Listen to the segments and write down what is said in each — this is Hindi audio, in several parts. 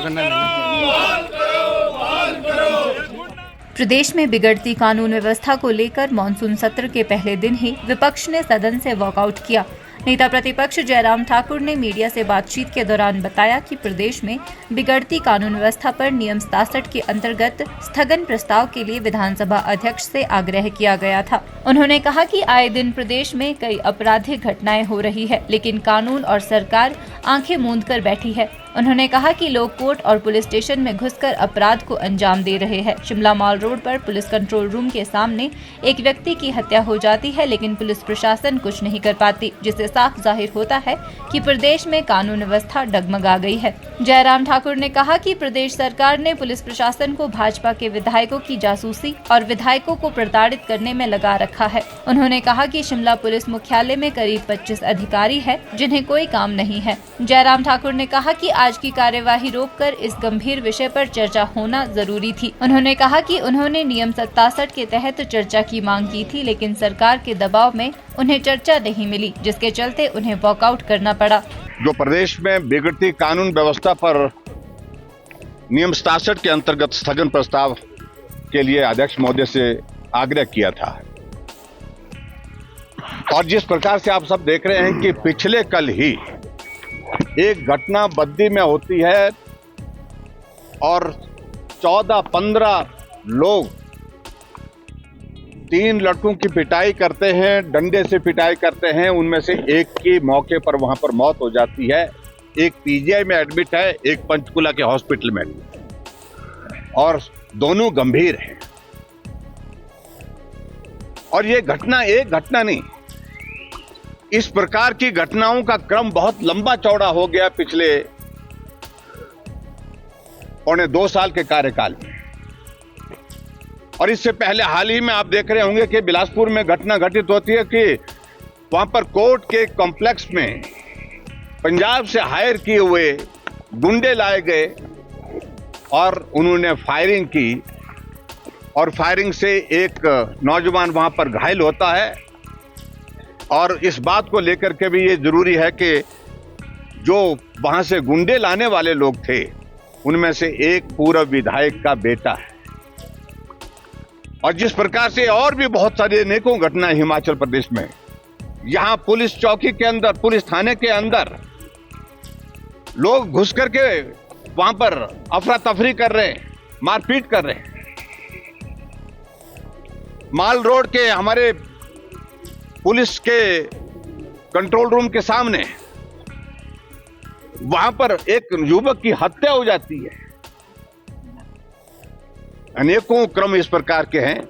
करना नहीं। प्रदेश में बिगड़ती कानून व्यवस्था को लेकर मॉनसून सत्र के पहले दिन ही विपक्ष ने सदन से वॉकआउट किया। नेता प्रतिपक्ष जयराम ठाकुर ने मीडिया से बातचीत के दौरान बताया कि प्रदेश में बिगड़ती कानून व्यवस्था पर नियम 67 के अंतर्गत स्थगन प्रस्ताव के लिए विधानसभा अध्यक्ष से आग्रह किया गया था। उन्होंने कहा कि आए दिन प्रदेश में कई आपराधिक घटनाएं हो रही है, लेकिन कानून और सरकार आंखें मूंद कर बैठी है। उन्होंने कहा कि लोग कोर्ट और पुलिस स्टेशन में घुसकर अपराध को अंजाम दे रहे हैं। शिमला मॉल रोड पर पुलिस कंट्रोल रूम के सामने एक व्यक्ति की हत्या हो जाती है, लेकिन पुलिस प्रशासन कुछ नहीं कर पाती, जिससे साफ जाहिर होता है कि प्रदेश में कानून व्यवस्था डगमगा गई है। जयराम ठाकुर ने कहा कि प्रदेश सरकार ने पुलिस प्रशासन को भाजपा के विधायकों की जासूसी और विधायकों को प्रताड़ित करने में लगा रखा है। उन्होंने कहा कि शिमला पुलिस मुख्यालय में करीब 25 अधिकारी है जिन्हें कोई काम नहीं है। जयराम ठाकुर ने कहा कि आज की कार्यवाही रोककर इस गंभीर विषय पर चर्चा होना जरूरी थी। उन्होंने कहा कि उन्होंने नियम 67 के तहत चर्चा की मांग की थी, लेकिन सरकार के दबाव में उन्हें चर्चा नहीं मिली, जिसके चलते उन्हें वॉकआउट करना पड़ा। जो प्रदेश में बिगड़ती कानून व्यवस्था पर नियम 67 के अंतर्गत स्थगन प्रस्ताव के लिए अध्यक्ष महोदय से आग्रह किया था, और जिस प्रकार से आप सब देख रहे हैं कि पिछले कल ही एक घटना बद्दी में होती है और 14-15 लोग 3 लड़कों की पिटाई करते हैं, डंडे से पिटाई करते हैं। उनमें से एक की मौके पर वहां पर मौत हो जाती है, एक पीजीआई में एडमिट है, एक पंचकुला के हॉस्पिटल में, और दोनों गंभीर हैं। और ये घटना एक घटना नहीं, इस प्रकार की घटनाओं का क्रम बहुत लंबा चौड़ा हो गया पिछले 2.25 साल के कार्यकाल में। और इससे पहले हाल ही में आप देख रहे होंगे कि बिलासपुर में घटना घटित होती है कि वहां पर कोर्ट के कॉम्प्लेक्स में पंजाब से हायर किए हुए गुंडे लाए गए और उन्होंने फायरिंग की, और फायरिंग से एक नौजवान वहां पर घायल होता है। और इस बात को लेकर के भी ये जरूरी है कि जो वहां से गुंडे लाने वाले लोग थे उनमें से एक पूर्व विधायक का बेटा है। और जिस प्रकार से और भी बहुत सारी अनेकों घटनाएं हिमाचल प्रदेश में, यहां पुलिस चौकी के अंदर, पुलिस थाने के अंदर लोग घुस करके वहां पर अफरा तफरी कर रहे हैं, मारपीट कर रहे हैं। माल रोड के हमारे पुलिस के कंट्रोल रूम के सामने वहां पर एक युवक की हत्या हो जाती है। अनेकों क्रम इस प्रकार के हैं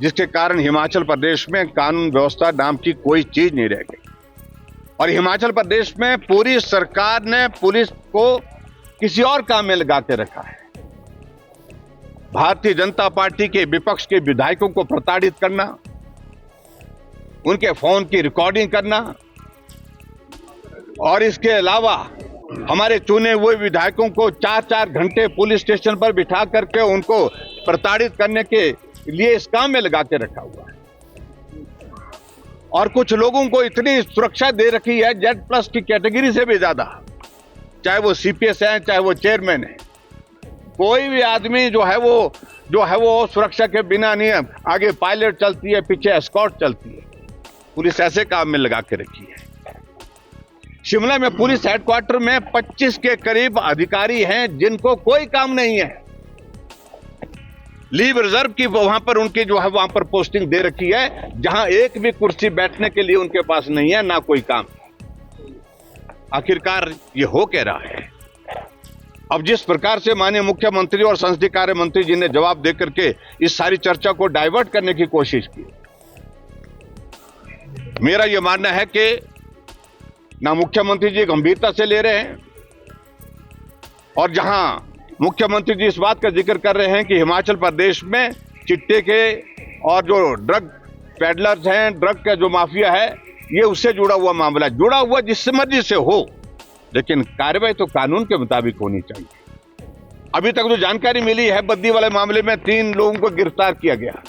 जिसके कारण हिमाचल प्रदेश में कानून व्यवस्था नाम की कोई चीज नहीं रह गई। और हिमाचल प्रदेश में पूरी सरकार ने पुलिस को किसी और काम में लगा के रखा है। भारतीय जनता पार्टी के विपक्ष के विधायकों को प्रताड़ित करना, उनके फोन की रिकॉर्डिंग करना, और इसके अलावा हमारे चुने हुए विधायकों को 4-4 घंटे पुलिस स्टेशन पर बिठा करके उनको प्रताड़ित करने के लिए इस काम में लगा के रखा हुआ है। और कुछ लोगों को इतनी सुरक्षा दे रखी है Z+ की कैटेगरी से भी ज्यादा, चाहे वो CPS है, चाहे वो चेयरमैन है। कोई भी आदमी जो है वो सुरक्षा के बिना नहीं है। आगे पायलट चलती है, पीछे एस्कॉर्ट चलती है। पुलिस ऐसे काम में लगा के रखी है। शिमला में पुलिस हेडक्वार्टर में 25 के करीब अधिकारी हैं जिनको कोई काम नहीं है। लीव रिजर्व की वहां पर उनकी जो है वहां पर पोस्टिंग दे रखी है, जहां एक भी कुर्सी बैठने के लिए उनके पास नहीं है, ना कोई काम। आखिरकार ये हो क्या रहा है? अब जिस प्रकार से माननीय मुख्यमंत्री और संसदीय कार्य मंत्री जी ने जवाब देकर के इस सारी चर्चा को डाइवर्ट करने की कोशिश की, मेरा यह मानना है कि ना मुख्यमंत्री जी गंभीरता से ले रहे हैं, और जहां मुख्यमंत्री जी इस बात का जिक्र कर रहे हैं कि हिमाचल प्रदेश में चिट्टे के और जो ड्रग पेडलर्स हैं, ड्रग का जो माफिया है, ये उससे जुड़ा हुआ मामला, जुड़ा हुआ जिससे मर्जी से हो, लेकिन कार्रवाई तो कानून के मुताबिक होनी चाहिए। अभी तक जो जानकारी मिली है, बद्दी वाले मामले में 3 लोगों को गिरफ्तार किया गया।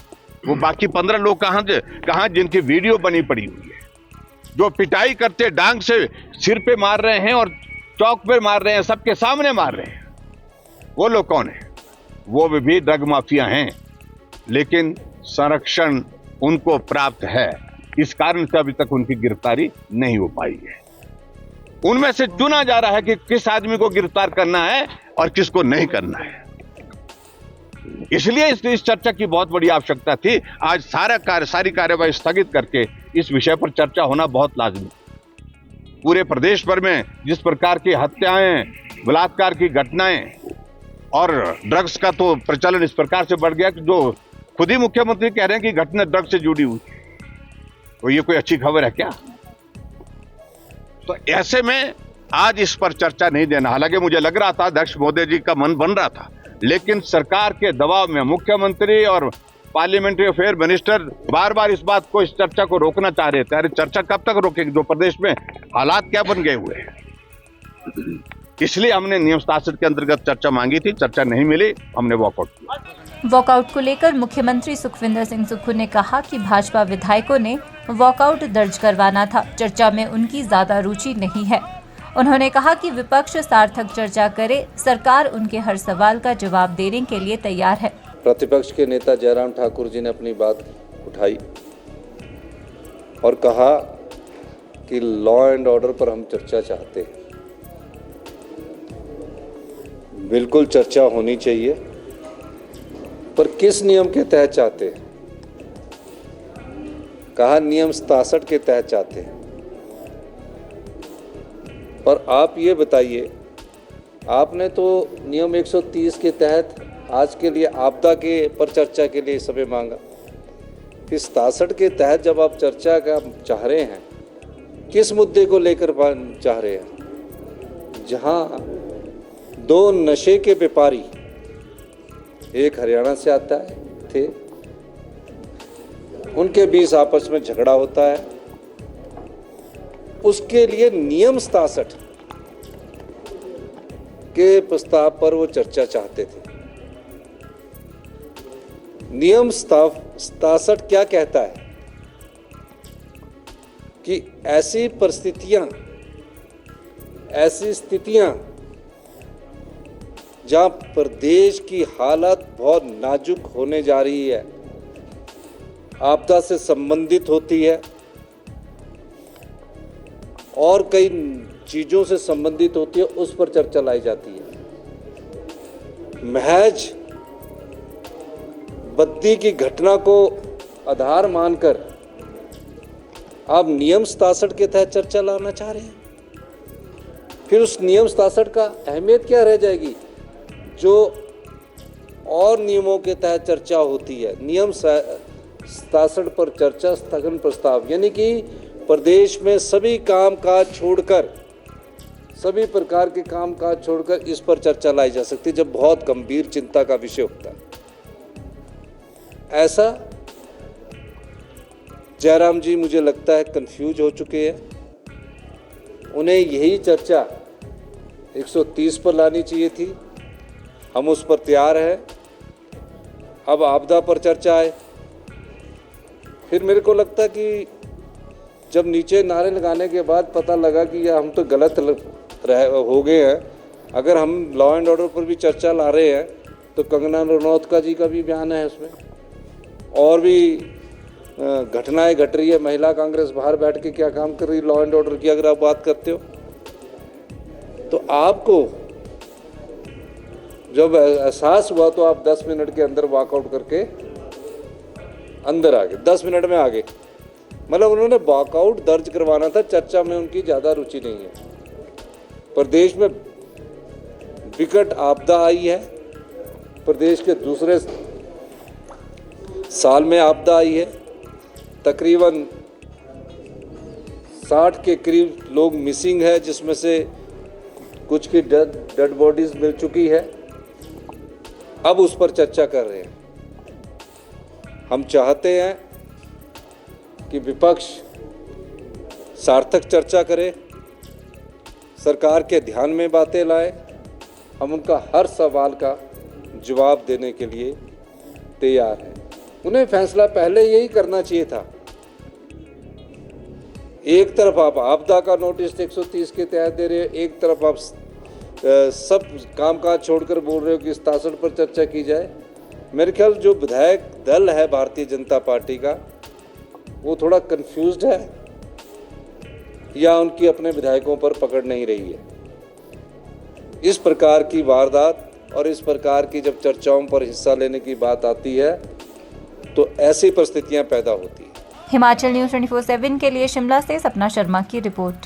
वो बाकी 15 लोग कहां जिनकी वीडियो बनी पड़ी हुई है, जो पिटाई करते डांग से सिर पे मार रहे हैं और चौक पे मार रहे हैं, सबके सामने मार रहे हैं, वो लोग कौन है? वो भी ड्रग माफिया हैं, लेकिन संरक्षण उनको प्राप्त है। इस कारण से अभी तक उनकी गिरफ्तारी नहीं हो पाई है। उनमें से चुना जा रहा है कि किस आदमी को गिरफ्तार करना है और किसको नहीं करना है। इसलिए इस चर्चा की बहुत बड़ी आवश्यकता थी। आज सारी कार्यवाही स्थगित करके इस विषय पर चर्चा होना बहुत लाजमी। पूरे प्रदेश भर में जिस प्रकार की हत्याएं, बलात्कार की घटनाएं और ड्रग्स का तो प्रचलन इस प्रकार से बढ़ गया कि जो खुद ही मुख्यमंत्री कह रहे हैं कि घटना ड्रग्स से जुड़ी हुई, तो ये कोई अच्छी खबर है क्या? तो ऐसे में आज इस पर चर्चा नहीं देना। हालांकि मुझे लग रहा था अध्यक्ष महोदय जी का मन बन रहा था, लेकिन सरकार के दबाव में मुख्यमंत्री और पार्लियामेंट्री अफेयर मिनिस्टर बार बार इस बात को, इस चर्चा को रोकना चाह रहे थे। अरे चर्चा कब तक रोकेगी? जो प्रदेश में हालात क्या बन गए हुए हैं। इसलिए हमने नियम 67 के अंतर्गत चर्चा मांगी थी, चर्चा नहीं मिली, हमने वॉकआउट किया। वॉकआउट को लेकर मुख्यमंत्री सुखविंदर सिंह सुक्खू ने कहा कि भाजपा विधायकों ने वॉकआउट दर्ज करवाना था, चर्चा में उनकी ज्यादा रुचि नहीं है। उन्होंने कहा कि विपक्ष सार्थक चर्चा करे, सरकार उनके हर सवाल का जवाब देने के लिए तैयार है। प्रतिपक्ष के नेता जयराम ठाकुर जी ने अपनी बात उठाई और कहा कि लॉ एंड ऑर्डर पर हम चर्चा चाहते हैं। बिल्कुल चर्चा होनी चाहिए, पर किस नियम के तहत चाहते हैं? कहा नियम 67 के तहत चाहते हैं। और आप ये बताइए, आपने तो नियम 130 के तहत आज के लिए आपदा के पर चर्चा के लिए समय मांगा। फिर 67 के तहत जब आप चर्चा का चाह रहे हैं, किस मुद्दे को लेकर चाह रहे हैं? जहां दो नशे के व्यापारी, एक हरियाणा से आता है थे, उनके बीच आपस में झगड़ा होता है, उसके लिए नियम 67 के प्रस्ताव पर वो चर्चा चाहते थे। नियम 67 क्या कहता है कि ऐसी परिस्थितियां, ऐसी स्थितियां जहां प्रदेश की हालत बहुत नाजुक होने जा रही है, आपदा से संबंधित होती है और कई चीज़ों से संबंधित होती है, उस पर चर्चा लाई जाती है। महज बद्दी की घटना को आधार मानकर आप नियम 67 के तहत चर्चा लाना चाह रहे हैं। फिर उस नियम 67 का अहमियत क्या रह जाएगी जो और नियमों के तहत चर्चा होती है? नियम 67 पर चर्चा स्थगन प्रस्ताव, यानी कि प्रदेश में सभी कामकाज छोड़कर, सभी प्रकार के कामकाज छोड़कर इस पर चर्चा लाई जा सकती है जब बहुत गंभीर चिंता का विषय होता है। ऐसा जयराम जी मुझे लगता है कंफ्यूज हो चुके हैं। उन्हें यही चर्चा 130 पर लानी चाहिए थी। हम उस पर तैयार हैं। अब आपदा पर चर्चा आए। फिर मेरे को लगता है कि जब नीचे नारे लगाने के बाद पता लगा कि यह हम तो गलत हो गए हैं, अगर हम लॉ एंड ऑर्डर पर भी चर्चा ला रहे हैं तो कंगना रनौत का जी का भी बयान है उसमें, और भी घटनाएं घट रही है। महिला कांग्रेस बाहर बैठ के क्या काम कर रही है लॉ एंड ऑर्डर की, अगर आप बात करते हो तो आपको जब एहसास हुआ तो आप 10 मिनट के अंदर वॉकआउट करके अंदर आ गए, 10 मिनट में आ गए। मतलब उन्होंने वॉकआउट दर्ज करवाना था, चर्चा में उनकी ज़्यादा रुचि नहीं है। प्रदेश में विकट आपदा आई है, प्रदेश के दूसरे साल में आपदा आई है, तकरीबन 60 के करीब लोग मिसिंग है, जिसमें से कुछ की डेड बॉडीज मिल चुकी है। अब उस पर चर्चा कर रहे हैं। हम चाहते हैं कि विपक्ष सार्थक चर्चा करे, सरकार के ध्यान में बातें लाए। हम उनका हर सवाल का जवाब देने के लिए तैयार हैं। उन्हें फैसला पहले यही करना चाहिए था एक तरफ आप आपदा का नोटिस 130 के तहत दे रहे हो, एक तरफ आप सब कामकाज छोड़कर बोल रहे हो कि इस तासड़ पर चर्चा की जाए। मेरे ख्याल जो विधायक दल है भारतीय जनता पार्टी का, वो थोड़ा कंफ्यूज्ड है या उनकी अपने विधायकों पर पकड़ नहीं रही है। इस प्रकार की वारदात और इस प्रकार की जब चर्चाओं पर हिस्सा लेने की बात आती है तो ऐसी परिस्थितियां पैदा होती हैं। हिमाचल न्यूज़ 24/7 के लिए शिमला से सपना शर्मा की रिपोर्ट।